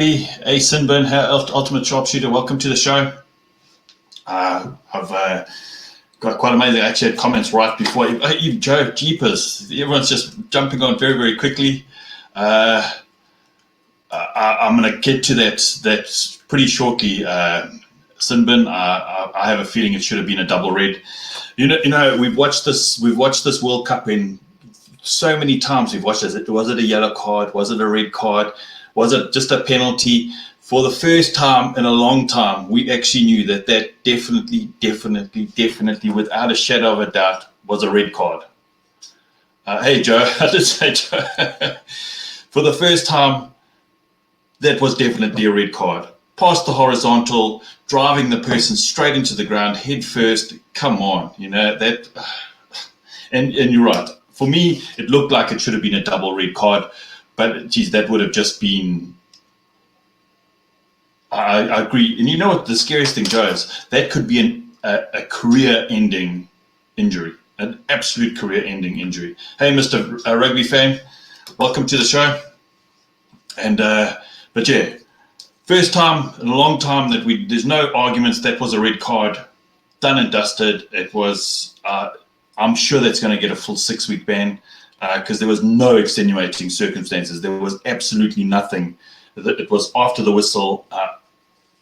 Hey, Sinburn, Ultimate Sharpshooter, welcome to the show. I've got quite amazing. I actually had comments right before. You Joe, jeepers. Everyone's just jumping on very, very quickly. I'm going to get to that pretty shortly. Sinburn, I have a feeling it should have been a double red. You know, we've watched this World Cup in so many times. We've watched it. Was it a yellow card? Was it a red card? Was it just a penalty? For the first time in a long time, we actually knew that definitely, without a shadow of a doubt, was a red card. Hey, Joe, I did say Joe. For the first time, that was definitely a red card. Past the horizontal, driving the person straight into the ground, head first. Come on, you know that. And you're right. For me, it looked like it should have been a double red card. But, geez, that would have just been... I agree. And you know what the scariest thing, Joe, is? That could be a career-ending injury, an absolute career-ending injury. Hey, Mr. Rugby fan, welcome to the show. And but, yeah, first time in a long time that there's no arguments that was a red card, done and dusted. It was... I'm sure that's going to get a full 6-week ban. Because there was no extenuating circumstances. There was absolutely nothing. It was after the whistle,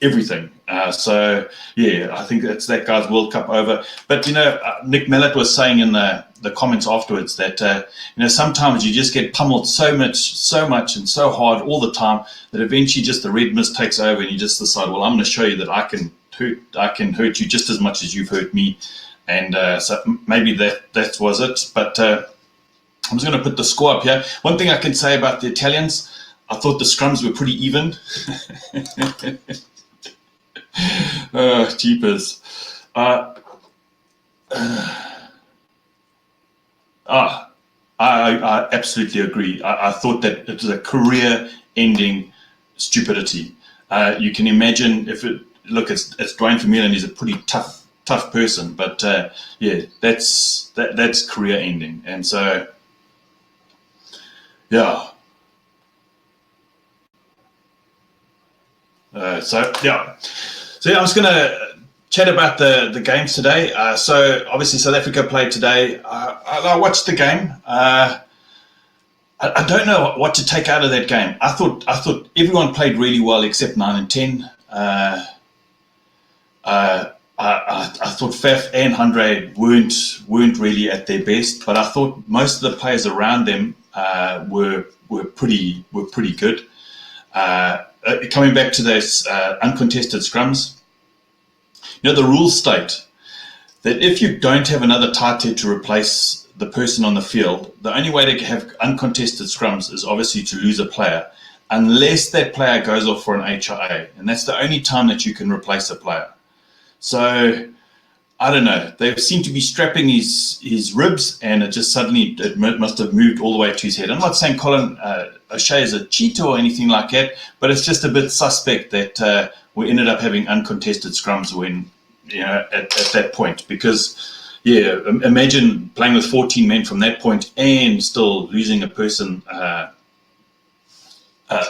everything. So, yeah, I think that's that guy's World Cup over. But, you know, Nick Mellett was saying in the comments afterwards that, you know, sometimes you just get pummeled so much and so hard all the time that eventually just the red mist takes over and you just decide, well, I'm going to show you that I can hurt you just as much as you've hurt me. And so maybe that was it. But... I'm just going to put the score up here. One thing I can say about the Italians, I thought the scrums were pretty even. Oh, jeepers. I absolutely agree. I thought that it was a career-ending stupidity. You can imagine if it... Look, it's Dwayne Vermeulen. He's a pretty tough person. But, yeah, that's career-ending. And so... Yeah. So I'm just going to chat about the games today. So obviously South Africa played today. I watched the game. I don't know what to take out of that game. I thought everyone played really well except 9 and 10. I thought Faf and Andre weren't really at their best, but I thought most of the players around them were pretty good. Coming back to those uncontested scrums, you know, the rules state that if you don't have another tight head to replace the person on the field, the only way to have uncontested scrums is obviously to lose a player, unless that player goes off for an HIA, and that's the only time that you can replace a player. So I don't know. They seem to be strapping his ribs, and it just suddenly must have moved all the way to his head. I'm not saying Colin O'Shea is a cheater or anything like that, but it's just a bit suspect that we ended up having uncontested scrums when, you know, at that point. Because, yeah, imagine playing with 14 men from that point and still losing a person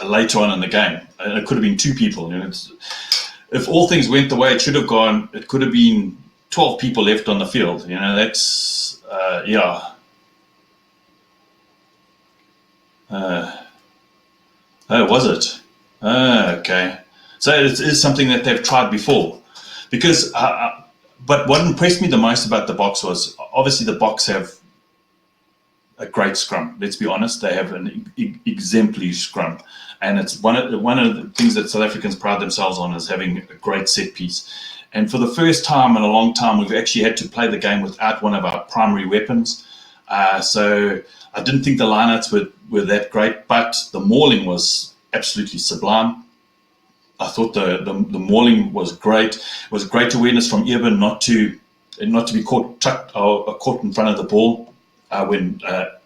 later on in the game. And it could have been 2 people. You know, if all things went the way it should have gone, it could have been 12 people left on the field. You know, that's, yeah. Oh, was it? Okay. So it is something that they've tried before. Because, but what impressed me the most about the Boks was, obviously the Boks have a great scrum. Let's be honest, they have an exemplary scrum. And it's one of the things that South Africans pride themselves on is having a great set piece. And for the first time in a long time, we've actually had to play the game without one of our primary weapons. So I didn't think the lineouts were that great, but the mauling was absolutely sublime. I thought the mauling was great. It was great awareness from Eben not to be caught in front of the ball when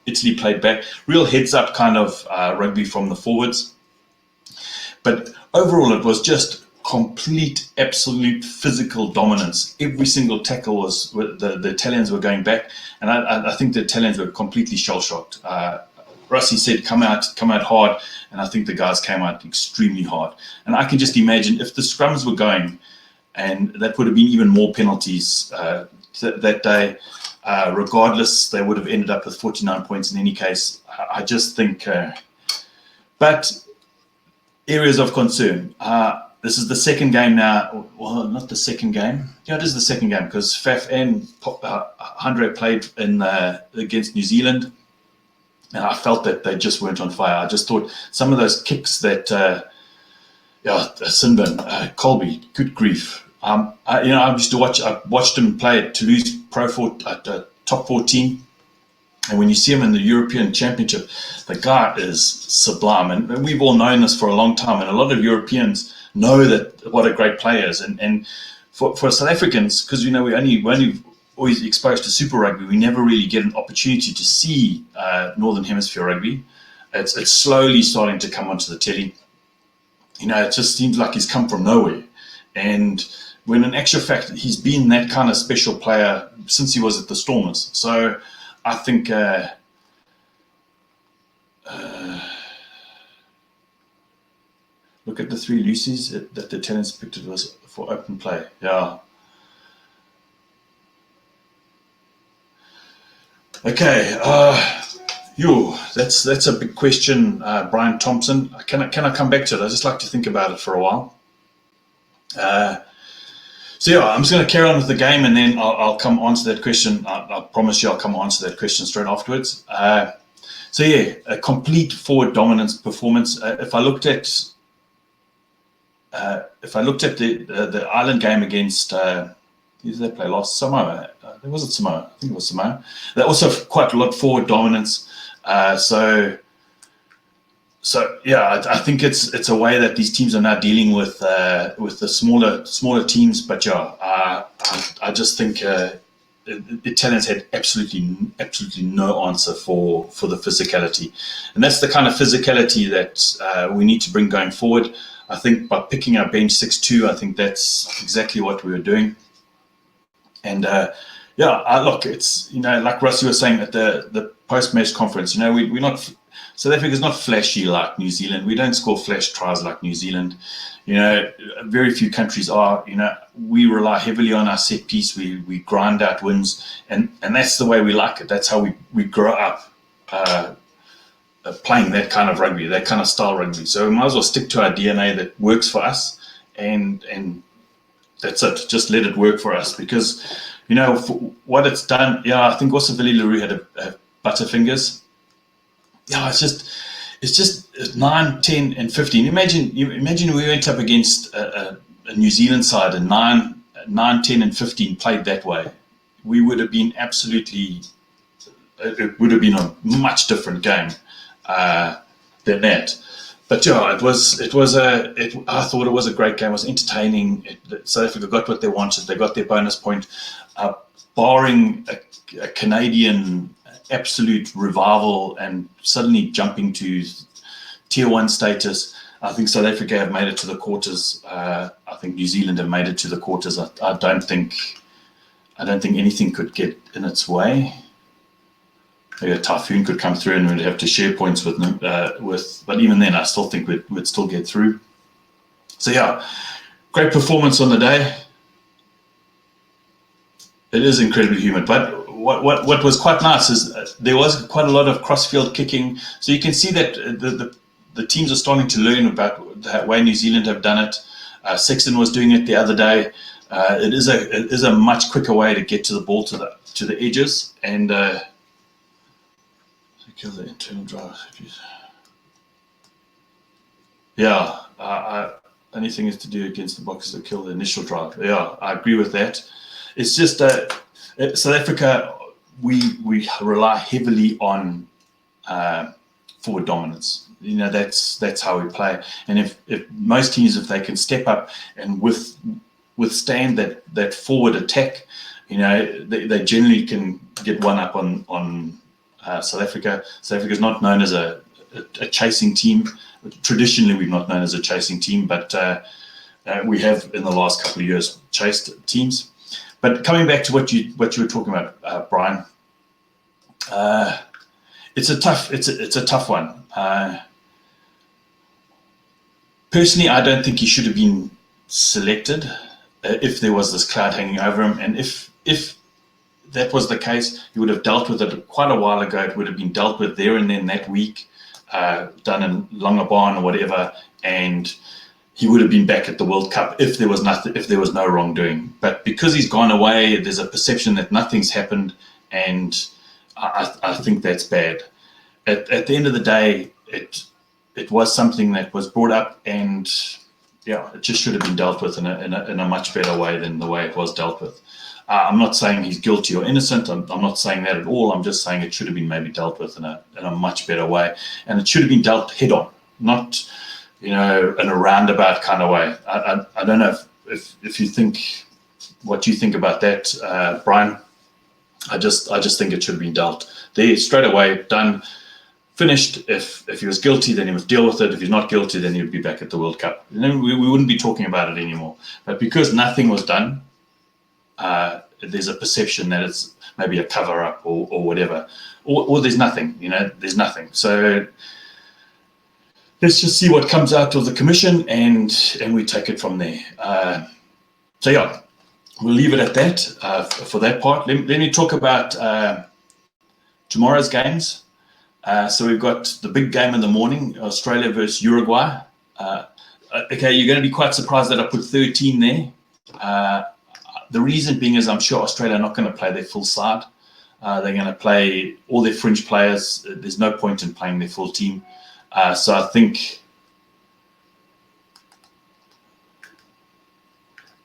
Italy played back. Real heads-up kind of rugby from the forwards. But overall, it was just complete, absolute physical dominance. Every single tackle was the Italians were going back, and I think the Italians were completely shell-shocked. Rossi said, come out hard, and I think the guys came out extremely hard. And I can just imagine if the scrums were going, and that would have been even more penalties that day. Regardless, they would have ended up with 49 points in any case. I just think, but areas of concern. This is the second game now. Well, not the second game. Yeah, it is the second game because Faf and Andre played against New Zealand. And I felt that they just weren't on fire. I just thought some of those kicks that, Sinbin, Colby, good grief. I used to watch. I watched him play at Toulouse top 14, and when you see him in the European Championship, the guy is sublime. And we've all known this for a long time, and a lot of Europeans know that what a great player is. And for South Africans, because we only always exposed to Super Rugby, we never really get an opportunity to see Northern Hemisphere rugby. It's slowly starting to come onto the telly. It just seems like he's come from nowhere. And when in actual fact, he's been that kind of special player since he was at the Stormers. So I think look at the 3 Lucies that the Italians picked. It was for open play. Yeah. Okay, that's a big question, Brian Thompson. Can I come back to it? I just like to think about it for a while. I'm just going to carry on with the game, and then I'll come answer that question. I promise you, I'll come answer that question straight afterwards. A complete forward dominance performance. If I looked at the Ireland game against. Who did they play last? Samoa. Was it Samoa? I think it was Samoa. They also have quite a lot of forward dominance. I think it's a way that these teams are now dealing with the smaller teams. But I just think the Italians had absolutely no answer for the physicality, and that's the kind of physicality that we need to bring going forward. I think by picking our bench 6-2, I think that's exactly what we were doing. And look, it's like Rossi was saying at the post-match conference. We're not South Africa's not flashy like New Zealand. We don't score flash tries like New Zealand. Very few countries are. We rely heavily on our set piece. We grind out wins, and that's the way we like it. That's how we grow up playing that kind of rugby, that kind of style rugby. So we might as well stick to our DNA that works for us, and that's it. Just let it work for us, because for what it's done. Yeah, I think also Willie Leroux had a butterfingers. Yeah, it's just 9, 10, and 15. Imagine we went up against a New Zealand side and 9, 10, and 15 played that way. We would have been it would have been a much different game than that. But I thought it was a great game. It was entertaining. South Africa got what they wanted. They got their bonus point, barring a Canadian absolute revival and suddenly jumping to tier 1 status. I think South Africa have made it to the quarters. I think New Zealand have made it to the quarters. I don't think anything could get in its way. Maybe a typhoon could come through and we'd have to share points with them. But even then, I still think we'd still get through. So great performance on the day. It is incredibly humid, but what was quite nice is there was quite a lot of cross-field kicking. So you can see that the teams are starting to learn about the way New Zealand have done it. Sexton was doing it the other day. It is a much quicker way to get to the ball to the edges and kill the internal drive. Anything is to do against the boxes that kill the initial drive. Yeah, I agree with that. It's just South Africa, we rely heavily on forward dominance. That's how we play. And if most teams, if they can step up and withstand that forward attack, they generally can get one up on South Africa. South Africa is not known as a chasing team. Traditionally, we've not known as a chasing team, but we have in the last couple of years chased teams. But coming back to what you were talking about, Brian, it's a tough one. Personally, I don't think he should have been selected if there was this cloud hanging over him, and if that was the case, he would have dealt with it quite a while ago. It would have been dealt with there and then that week, done in Longabon or whatever, and he would have been back at the World Cup if there was no wrongdoing. But because he's gone away, there's a perception that nothing's happened, and I think that's bad. At the end of the day, it was something that was brought up, and yeah, it just should have been dealt with in a much better way than the way it was dealt with. I'm not saying he's guilty or innocent. I'm not saying that at all. I'm just saying it should have been maybe dealt with in a much better way, and it should have been dealt head on, not in a roundabout kind of way. I don't know if you think what you think about that, Brian. I just think it should have been dealt there straight away, done, finished. If he was guilty, then he must deal with it. If he's not guilty, then he would be back at the World Cup. And then we wouldn't be talking about it anymore. But because nothing was done, there's a perception that it's maybe a cover-up or whatever, or there's nothing. There's nothing. So let's just see what comes out of the commission, and we take it from there. So yeah, we'll leave it at that for that part. Let me talk about tomorrow's games. So we've got the big game in the morning, Australia versus Uruguay. Okay, you're going to be quite surprised that I put 13 there. The reason being is I'm sure Australia are not going to play their full side. They're going to play all their fringe players. There's no point in playing their full team. So I think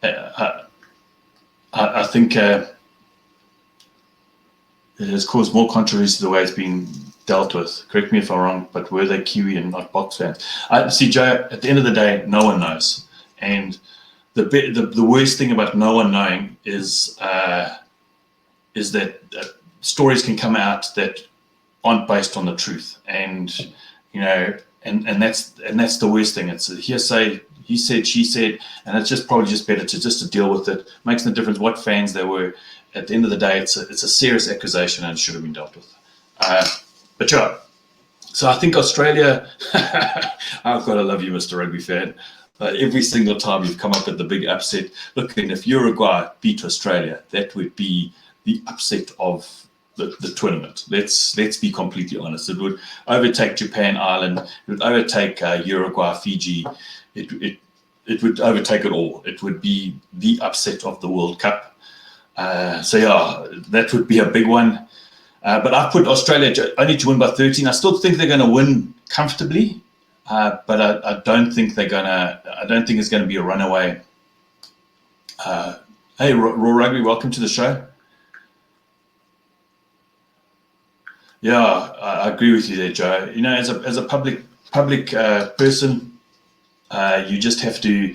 it has caused more controversy the way it's been dealt with. Correct me if I'm wrong, but were they Kiwi and not Box fans? See, Joe, at the end of the day, no one knows. And the worst thing about no one knowing is that stories can come out that aren't based on the truth. And and that's the worst thing. It's a hearsay, he said, she said, and it's just probably just better to deal with it. Makes no difference what fans they were. At the end of the day, it's a serious accusation and it should have been dealt with. But yeah, so I think Australia, I've got to love you, Mr. Rugby fan. Every single time you've come up with the big upset. Look, and if Uruguay beat Australia, that would be the upset of the tournament. Let's be completely honest. It would overtake Japan, Ireland. It would overtake Uruguay, Fiji. It would overtake it all. It would be the upset of the World Cup. So yeah, that would be a big one. But I put Australia only to win by 13. I still think they're going to win comfortably, but I don't think they're going to. I don't think it's going to be a runaway. Hey, Raw Rugby, welcome to the show. Yeah, I agree with you there, Joe. As a public person, you just have to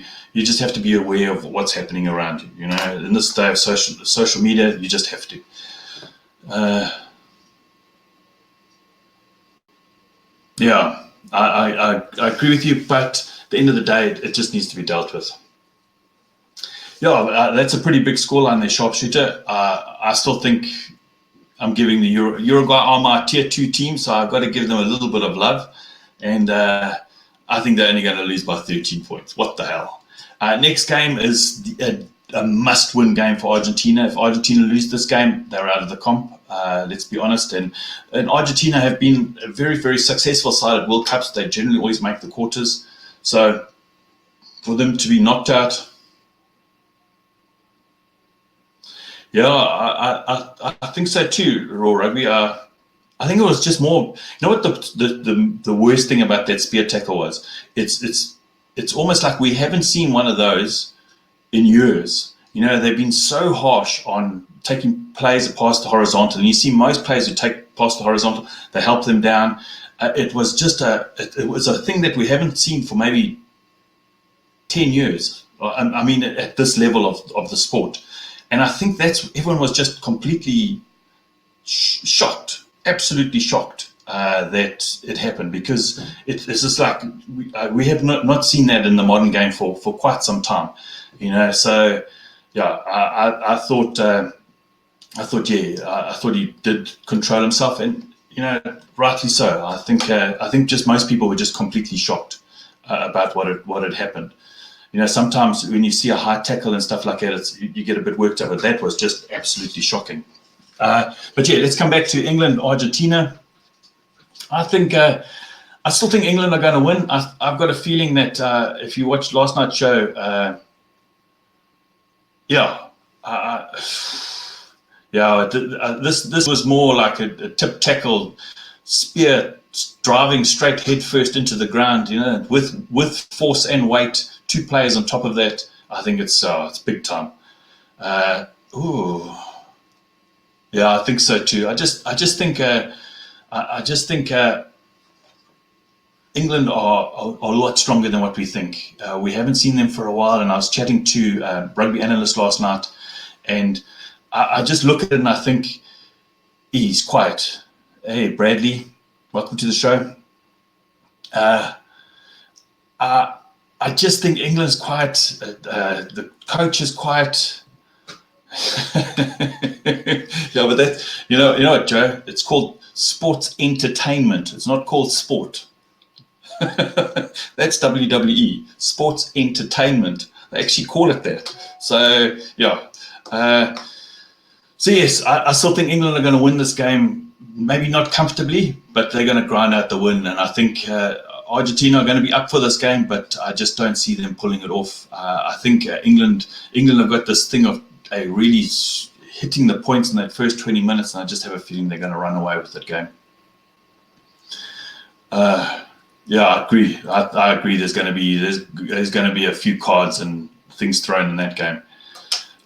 be aware of what's happening around you. In this day of social media, you just have to. Yeah, I agree with you, but at the end of the day, it just needs to be dealt with. Yeah, that's a pretty big scoreline there, Sharpshooter. I still think I'm giving the Uruguay are my tier 2 team, so I've got to give them a little bit of love. And I think they're only going to lose by 13 points. What the hell? Next game is a must-win game for Argentina. If Argentina lose this game, they're out of the comp. Let's be honest. And Argentina have been a very, very successful side at World Cups. They generally always make the quarters. So for them to be knocked out, yeah, I think so too, Raw Rugby. I think it was just more. You know what the worst thing about that spear tackle was? It's almost like we haven't seen one of those in years. They've been so harsh on taking players past the horizontal, and you see most players who take past the horizontal, they help them down. It was just it was a thing that we haven't seen for maybe 10 years. I mean, at this level of the sport. And I think everyone was just completely shocked, absolutely shocked that it happened, because it's just like we have not seen that in the modern game for quite some time, So yeah, I thought he did control himself, and rightly so. I think just most people were just completely shocked about what had happened. Sometimes when you see a high tackle and stuff like that, you get a bit worked up. But that was just absolutely shocking. But yeah, let's come back to England, Argentina. I still think England are going to win. I've got a feeling that if you watched last night's show, yeah, this was more like a tip tackle spear driving straight head first into the ground, with force and weight, two players on top of that. I think it's big time. Ooh, yeah, I think so too. I just think England are a lot stronger than what we think. We haven't seen them for a while, and I was chatting to rugby analyst last night, and I just look at it and I think he's quiet. Hey, Bradley, welcome to the show. I just think England's quiet. The coach is quiet. Yeah, but that you know what, Joe? It's called sports entertainment. It's not called sport. That's WWE, sports entertainment. They actually call it that. So yeah. So yes, I still think England are going to win this game. Maybe not comfortably, but they're going to grind out the win. And I think Argentina are going to be up for this game, but I just don't see them pulling it off. I think England have got this thing of really hitting the points in that first 20 minutes, and I just have a feeling they're going to run away with that game. Yeah, I agree. I agree. There's going to be a few cards and things thrown in that game.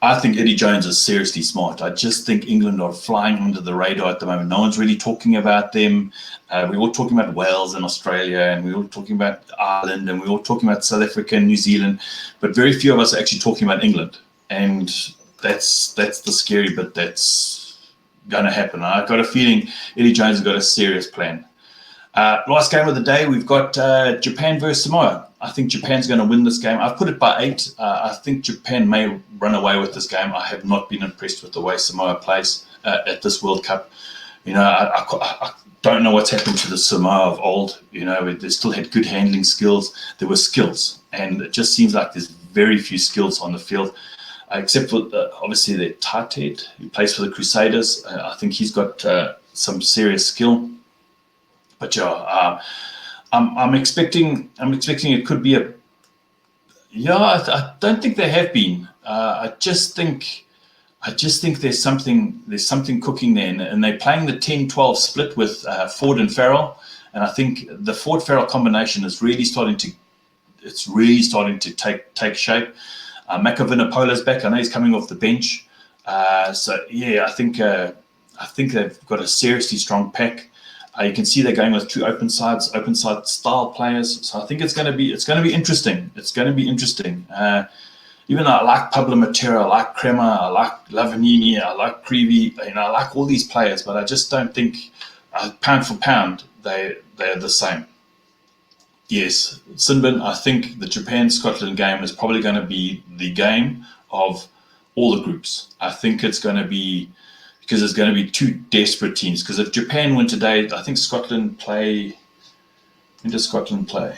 I think Eddie Jones is seriously smart. I just think England are flying under the radar at the moment. No one's really talking about them. We're all talking about Wales and Australia, and we're all talking about Ireland, and we're all talking about South Africa and New Zealand, but very few of us are actually talking about England. And that's the scary bit that's going to happen. I've got a feeling Eddie Jones has got a serious plan. Last game of the day, we've got Japan versus Samoa. I think Japan's going to win this game. I've put it by 8. I think Japan may run away with this game. I have not been impressed with the way Samoa plays at this World Cup. I don't know what's happened to the Samoa of old. They still had good handling skills. There were skills, and it just seems like there's very few skills on the field, except for obviously their tight head, who plays for the Crusaders. I think he's got some serious skill. But yeah, I'm expecting it could be a. Yeah, I don't think they have been. I just think there's something cooking there, and they're playing the 10-12 split with Ford and Farrell, and I think the Ford-Farrell combination is really starting to take shape. Makavinapoula's back. I know he's coming off the bench, so yeah, I think they've got a seriously strong pack. You can see they're going with two open side style players. So I think it's going to be interesting. It's going to be interesting. Even though I like Pablo Matera, I like Kremer, I like Lavanini, I like Creevy, I like all these players, but I just don't think pound for pound they're the same. Yes, Sinbin, I think the Japan-Scotland game is probably going to be the game of all the groups. I think it's going to be, because there's going to be two desperate teams. Because if Japan win today, I think Scotland play. When does Scotland play?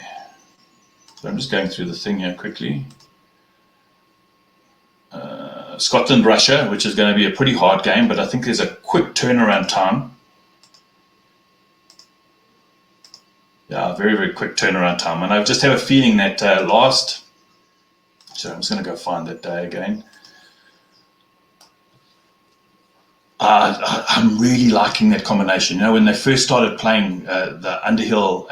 So I'm just going through the thing here quickly. Scotland, Russia, which is going to be a pretty hard game, but I think there's a quick turnaround time. Yeah, very, very quick turnaround time. And I just have a feeling that so I'm just going to go find that day again. I'm really liking that combination. When they first started playing the Underhill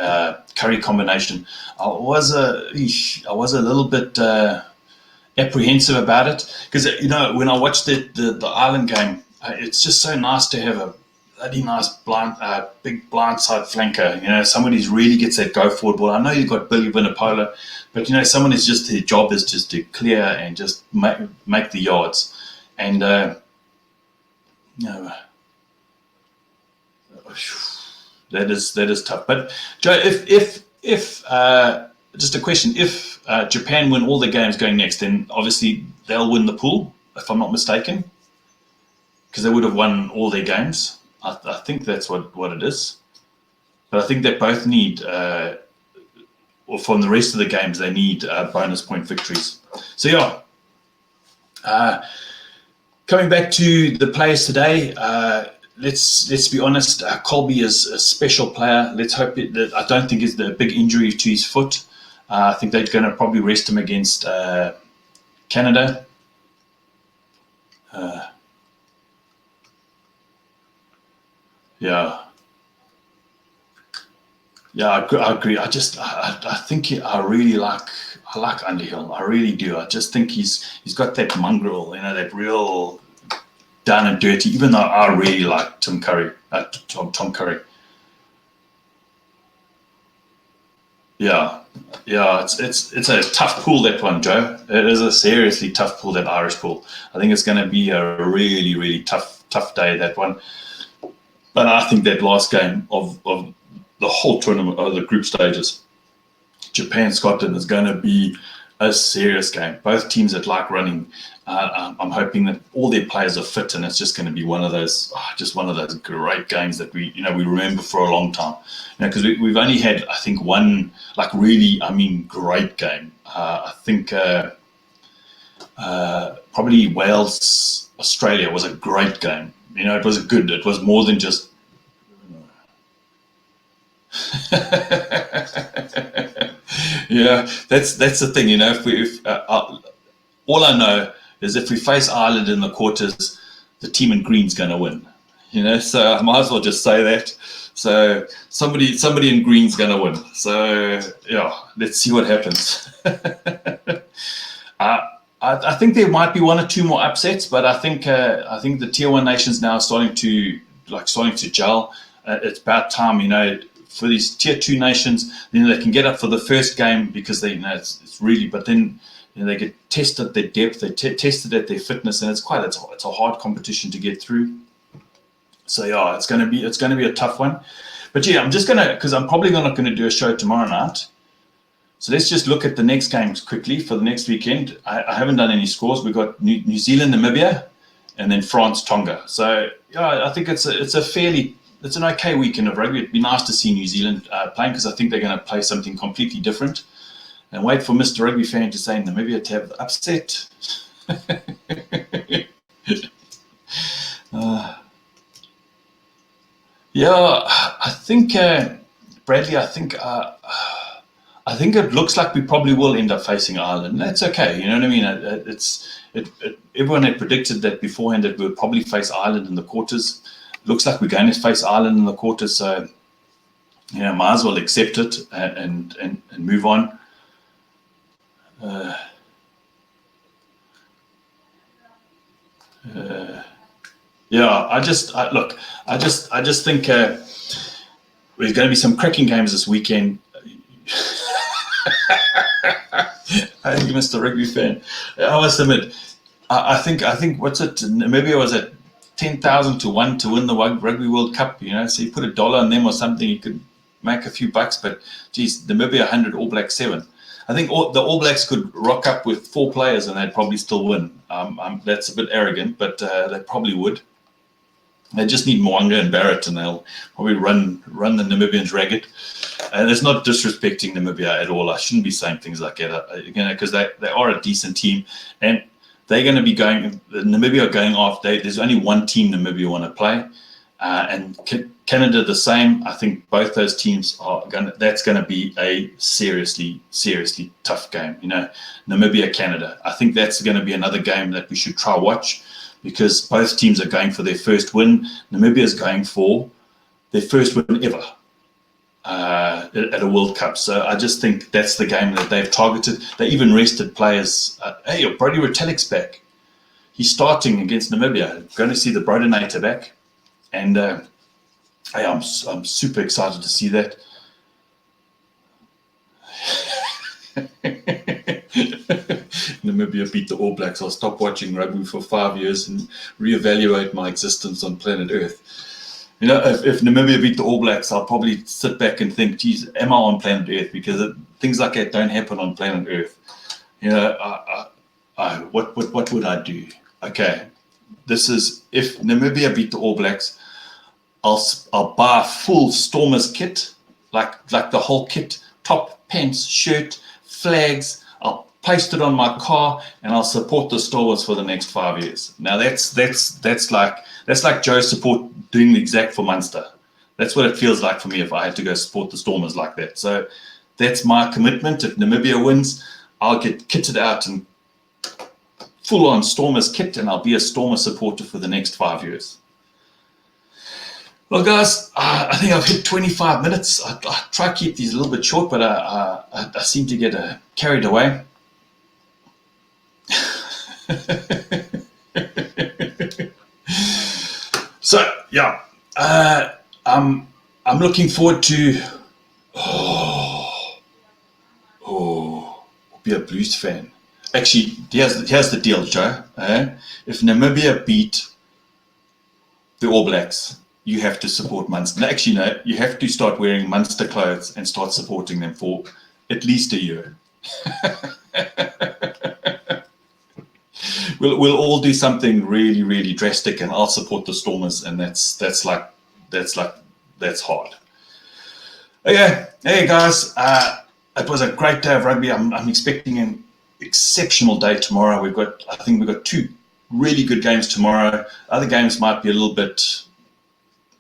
Curry combination, I was a little bit apprehensive about it, because when I watched the Ireland game, it's just so nice to have a bloody nice big blindside flanker. Somebody who really gets that go forward ball. I know you've got Billy Vunipola, but someone who's just, their job is just to clear and just make the yards. And that is tough. But Joe, if just a question, if Japan win all their games going next, then obviously they'll win the pool, if I'm not mistaken, because they would have won all their games. I think that's what it is. But I think they both need, or from the rest of the games, they need bonus point victories. So yeah, coming back to the players today, let's be honest. Colby is a special player. Let's hope that I don't think it's the big injury to his foot. I think they're going to probably rest him against Canada. Yeah. Yeah, I agree. I think I really like Underhill. I really do. I just think he's got that mongrel, that real down and dirty. Even though I really like Tom Curry. Yeah, yeah. It's a tough pool, that one, Joe. It is a seriously tough pool, that Irish pool. I think it's going to be a really really tough day, that one. But I think that last game of the whole tournament, of the group stages, Japan Scotland, is going to be a serious game. Both teams that like running. I'm hoping that all their players are fit, and it's just going to be one of those great games that we remember for a long time. Because we've only had, I think, one really, great game. I think probably Wales Australia was a great game. It was more than just. Yeah, that's the thing. If all I know is if we face Ireland in the quarters, the team in green's going to win. So I might as well just say that. So somebody in green's going to win. So yeah, let's see what happens. I think there might be one or two more upsets, but I think the tier one nations now are starting to gel. It's about time, for these tier two nations. They can get up for the first game because it's really, but then they get tested at their depth, they tested at their fitness, and it's a hard competition to get through. So yeah, it's going to be a tough one. But yeah, because I'm probably not going to do a show tomorrow night. So let's just look at the next games quickly for the next weekend. I haven't done any scores. We've got New Zealand, Namibia, and then France, Tonga. So yeah, I think it's an okay weekend of rugby. It'd be nice to see New Zealand playing, because I think they're going to play something completely different. And wait for Mr. Rugby fan to say Namibia to have the upset. Yeah, I think Bradley. I think it looks like we probably will end up facing Ireland. That's okay. You know what I mean? Everyone had predicted that beforehand, that we would probably face Ireland in the quarters. Looks like we're going to face Ireland in the quarters, so might as well accept it and move on. Yeah, I just think there's going to be some cracking games this weekend. Thank you, Mr. Rugby fan. I must admit, I think what's it? Maybe it was at 10,000 to 1 to win the Rugby World Cup. So you put $1 on them or something, you could make a few bucks. But geez, Namibia 100, All Blacks 7. I think the All Blacks could rock up with 4 players and they'd probably still win. That's a bit arrogant, but they probably would. They just need Moanga and Barrett, and they'll probably run the Namibians ragged. And it's not disrespecting Namibia at all. I shouldn't be saying things like that, because they are a decent team, and they're going to be going. Namibia are going off. There's only one team Namibia want to play, and Canada the same. I think both those teams are going. That's going to be a seriously tough game. Namibia, Canada. I think that's going to be another game that we should try watch, because both teams are going for their first win. Namibia is going for their first win ever at a World Cup. So I just think that's the game that they've targeted. They even rested players. Hey, Brody Retallick's back. He's starting against Namibia. Going to see the Brodenator back. And hey, I'm super excited to see that. Namibia beat the All Blacks. I'll stop watching rugby for 5 years and reevaluate my existence on planet Earth. If Namibia beat the All Blacks, I'll probably sit back and think, geez, am I on planet Earth? Because things like that don't happen on planet Earth. What would I do? Okay, this is, if Namibia beat the All Blacks, I'll buy a full Stormers kit, like the whole kit, top, pants, shirt, flags. I'll paste it on my car, and I'll support the Stormers for the next 5 years. Now that's like Joe's support doing the exact for Munster. That's what it feels like for me if I had to go support the Stormers like that. So that's my commitment. If Namibia wins, I'll get kitted out and full-on Stormers kit, and I'll be a Stormers supporter for the next 5 years. Well, guys, I think I've hit 25 minutes. I try to keep these a little bit short, but I seem to get carried away. So, yeah, I'm looking forward to be a Blues fan. Actually, here's the deal, Joe. If Namibia beat the All Blacks, you have to support Munster. Actually, no, you have to start wearing Munster clothes and start supporting them for at least a year. We'll all do something really, really drastic, and I'll support the Stormers, and that's hard. Okay, hey guys, it was a great day of rugby. I'm expecting an exceptional day tomorrow. I think we've got 2 really good games tomorrow. Other games might be a little bit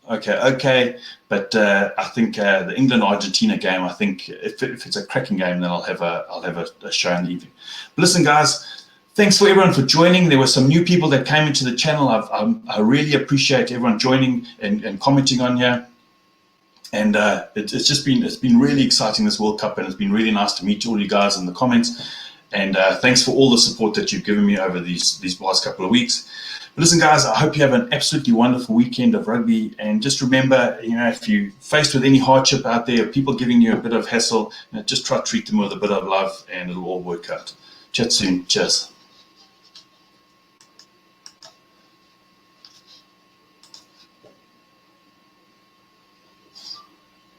okay, but I think the England-Argentina game, I think if it's a cracking game, then I'll have a show in the evening. But listen, guys, thanks for everyone for joining. There were some new people that came into the channel. I really appreciate everyone joining and commenting on here. And it's been really exciting, this World Cup, and it's been really nice to meet all you guys in the comments. And thanks for all the support that you've given me over these past couple of weeks. But listen, guys, I hope you have an absolutely wonderful weekend of rugby. And just remember, if you're faced with any hardship out there, people giving you a bit of hassle, just try to treat them with a bit of love, and it'll all work out. Chat soon. Cheers.